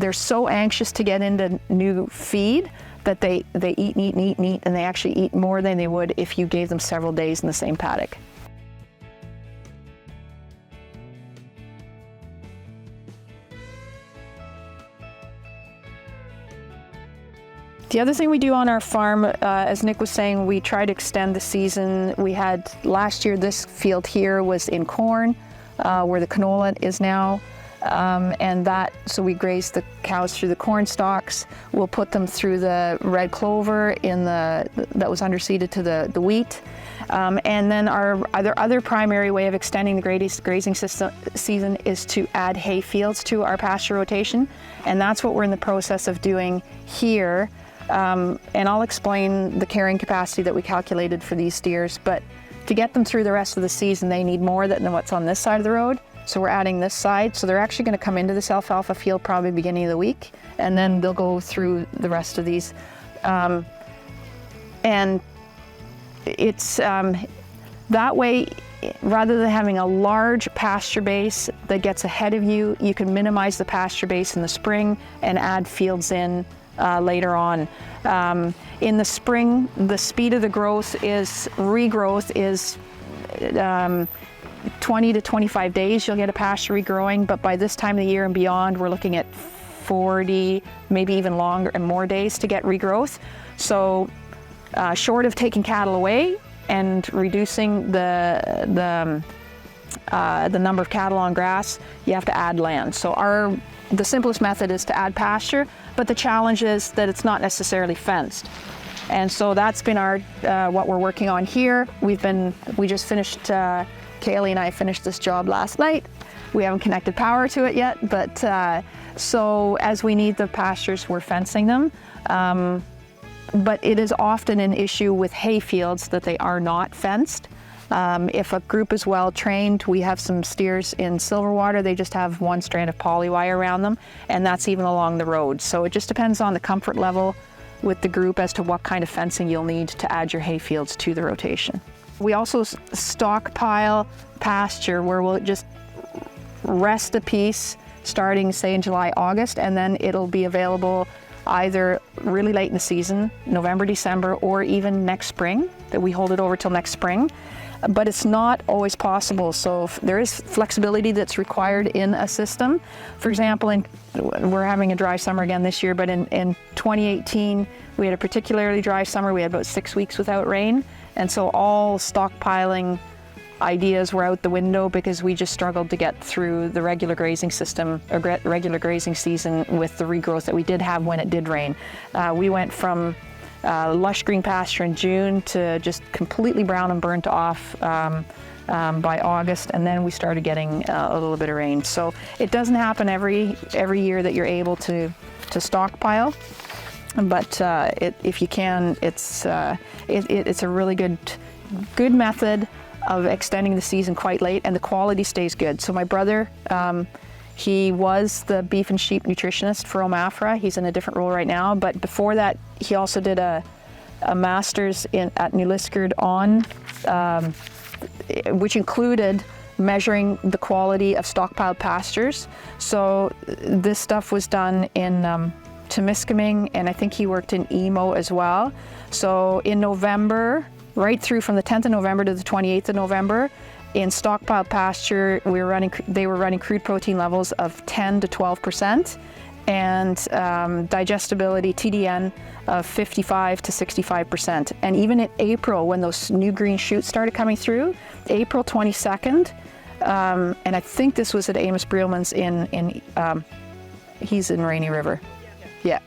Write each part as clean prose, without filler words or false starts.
they're so anxious to get into new feed that they eat, and they actually eat more than they would if you gave them several days in the same paddock. The other thing we do on our farm, as Nick was saying, we try to extend the season. We had last year, this field here was in corn, where the canola is now. So we graze the cows through the corn stalks. We'll put them through the red clover that was underseeded to the wheat. And then our other primary way of extending the grazing season is to add hay fields to our pasture rotation. And that's what we're in the process of doing here. And I'll explain the carrying capacity that we calculated for these steers, but to get them through the rest of the season, they need more than what's on this side of the road. So we're adding this side. So they're actually going to come into this alfalfa field probably beginning of the week, and then they'll go through the rest of these. And it's that way, rather than having a large pasture base that gets ahead of you, you can minimize the pasture base in the spring and add fields in later on. In the spring, the speed of the regrowth is 20 to 25 days, you'll get a pasture regrowing, but by this time of the year and beyond, we're looking at 40, maybe even longer and more days to get regrowth. So short of taking cattle away and reducing the number of cattle on grass, you have to add land. So the simplest method is to add pasture, but the challenge is that it's not necessarily fenced. And so that's been what we're working on here. We just finished, Kaylee and I finished this job last night. We haven't connected power to it yet, but so as we need the pastures, we're fencing them. But it is often an issue with hay fields that they are not fenced. If a group is well trained, we have some steers in Silverwater, they just have one strand of poly wire around them, and that's even along the road. So it just depends on the comfort level with the group as to what kind of fencing you'll need to add your hay fields to the rotation. We also stockpile pasture where we'll just rest a piece starting, say, in July, August, and then it'll be available either really late in the season, November, December, or even next spring, that we hold it over till next spring. But it's not always possible, so there is flexibility that's required in a system. For example, we're having a dry summer again this year, but in 2018, we had a particularly dry summer. We had about 6 weeks without rain, and so all stockpiling ideas were out the window because we just struggled to get through the regular grazing system, or regular grazing season with the regrowth that we did have when it did rain. We went from lush green pasture in June to just completely brown and burnt off by August, and then we started getting a little bit of rain. So it doesn't happen every year that you're able to stockpile, but if you can, it's a really good method of extending the season quite late, and the quality stays good. So my brother, he was the beef and sheep nutritionist for Omafra. He's in a different role right now, but before that, he also did a master's at New Liskeard which included measuring the quality of stockpiled pastures. So this stuff was done in Temiskaming, and I think he worked in Emo as well. So in November, right through from the 10th of November to the 28th of November, in stockpiled pasture, they were running crude protein levels of 10 to 12%, and digestibility, TDN, of 55 to 65%. And even in April, when those new green shoots started coming through, April 22nd, and I think this was at Amos Brielman's he's in Rainy River. Yeah,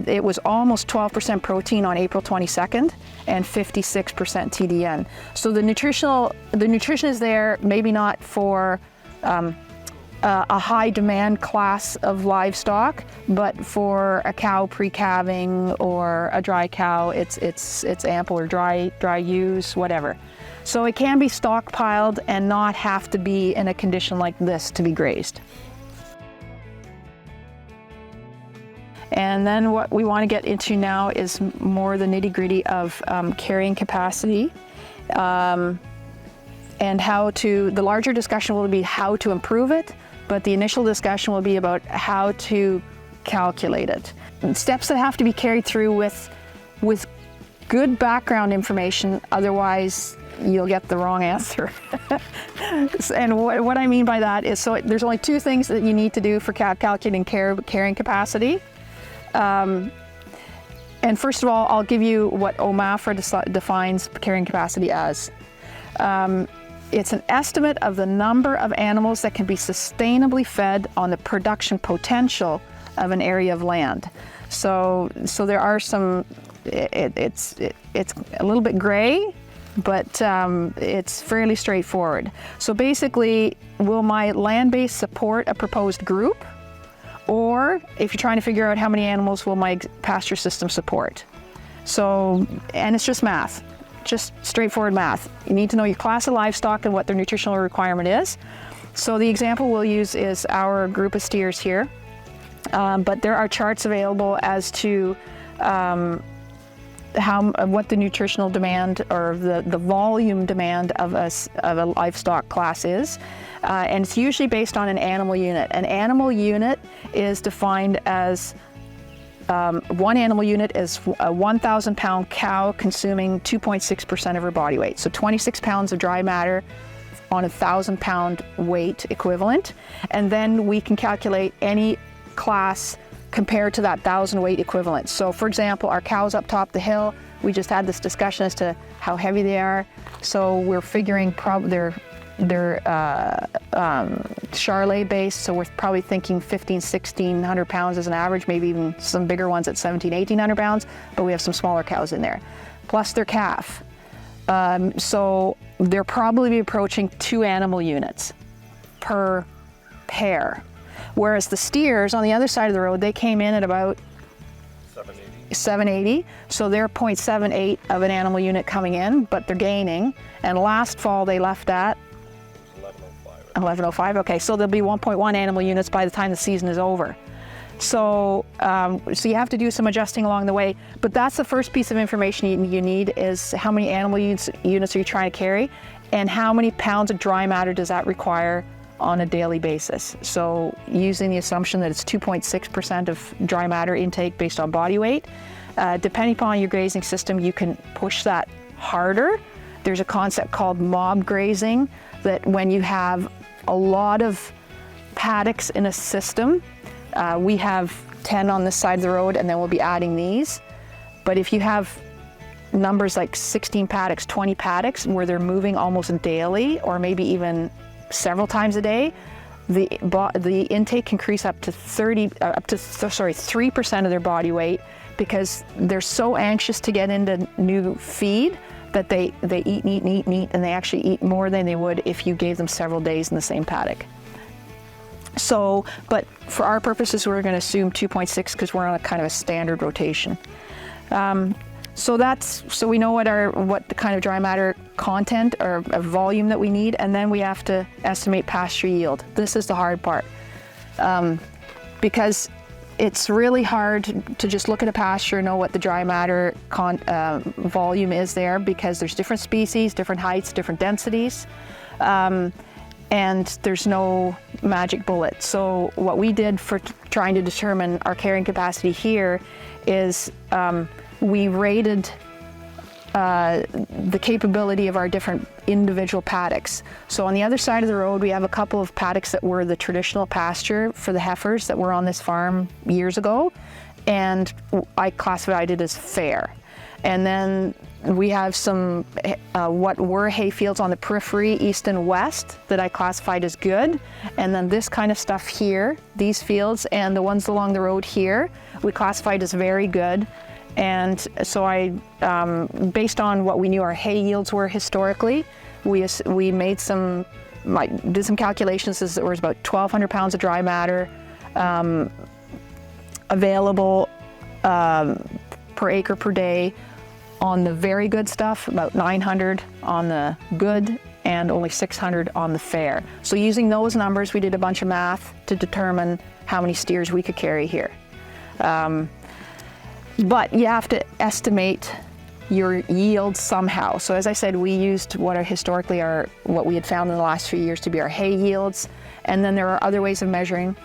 it was almost 12% protein on April 22nd and 56% TDN. So the nutrition is there, maybe not for a high demand class of livestock, but for a cow pre-calving or a dry cow, it's ample, or dry ewes, whatever. So it can be stockpiled and not have to be in a condition like this to be grazed. And then what we want to get into now is more the nitty-gritty of carrying capacity, and the larger discussion will be how to improve it, but the initial discussion will be about how to calculate it. Steps that have to be carried through with good background information, otherwise you'll get the wrong answer. And what I mean by that is, so there's only two things that you need to do for calculating carrying capacity. And first of all, I'll give you what OMAFRA defines carrying capacity as. It's an estimate of the number of animals that can be sustainably fed on the production potential of an area of land. So there are some, it's a little bit gray, but it's fairly straightforward. So basically, will my land base support a proposed group? Or if you're trying to figure out how many animals will my pasture system support? So, and it's just math. Just straightforward math. You need to know your class of livestock and what their nutritional requirement is. So the example we'll use is our group of steers here, but there are charts available as to what the nutritional demand or the volume demand of a livestock class is, and it's usually based on an animal unit. An animal unit is defined as one animal unit is a 1,000 pound cow consuming 2.6% of her body weight. So 26 pounds of dry matter on a 1,000 pound weight equivalent. And then we can calculate any class compared to that 1,000 weight equivalent. So for example, our cows up top the hill, we just had this discussion as to how heavy they are. So we're figuring they're Charolais based, so we're probably thinking 1,500-1,600 pounds as an average, maybe even some bigger ones at 1,700-1,800 pounds, but we have some smaller cows in there, plus their calf. So they're probably approaching 2 animal units per pair, whereas the steers on the other side of the road, they came in at about 780, so they're 0.78 of an animal unit coming in, but they're gaining, and last fall they left at 1105. Okay, so there'll be 1.1 animal units by the time the season is over. So you have to do some adjusting along the way, but that's the first piece of information you need is how many animal units are you trying to carry, and how many pounds of dry matter does that require on a daily basis. So using the assumption that it's 2.6% of dry matter intake based on body weight, depending upon your grazing system, you can push that harder. There's a concept called mob grazing, that when you have a lot of paddocks in a system, we have 10 on this side of the road, and then we'll be adding these. But if you have numbers like 16 paddocks, 20 paddocks, where they're moving almost daily, or maybe even several times a day, the intake can increase up to 3% of their body weight, because they're so anxious to get into new feed that they eat, and they actually eat more than they would if you gave them several days in the same paddock. So, but for our purposes, we're going to assume 2.6 because we're on a kind of a standard rotation. So we know what the kind of dry matter content or volume that we need, and then we have to estimate pasture yield. This is the hard part, because it's really hard to just look at a pasture and know what the dry matter volume is there, because there's different species, different heights, different densities, and there's no magic bullet. So what we did for trying to determine our carrying capacity here is we rated the capability of our different individual paddocks. So on the other side of the road, we have a couple of paddocks that were the traditional pasture for the heifers that were on this farm years ago, and I classified it as fair. And then we have some what were hay fields on the periphery, east and west, that I classified as good. And then this kind of stuff here, these fields, and the ones along the road here, we classified as very good. And so based on what we knew our hay yields were historically, we made did some calculations. There was about 1,200 pounds of dry matter available per acre per day on the very good stuff, about 900 on the good, and only 600 on the fair. So using those numbers, we did a bunch of math to determine how many steers we could carry here. But you have to estimate your yield somehow. So as I said, we used what we had found in the last few years to be our hay yields. And then there are other ways of measuring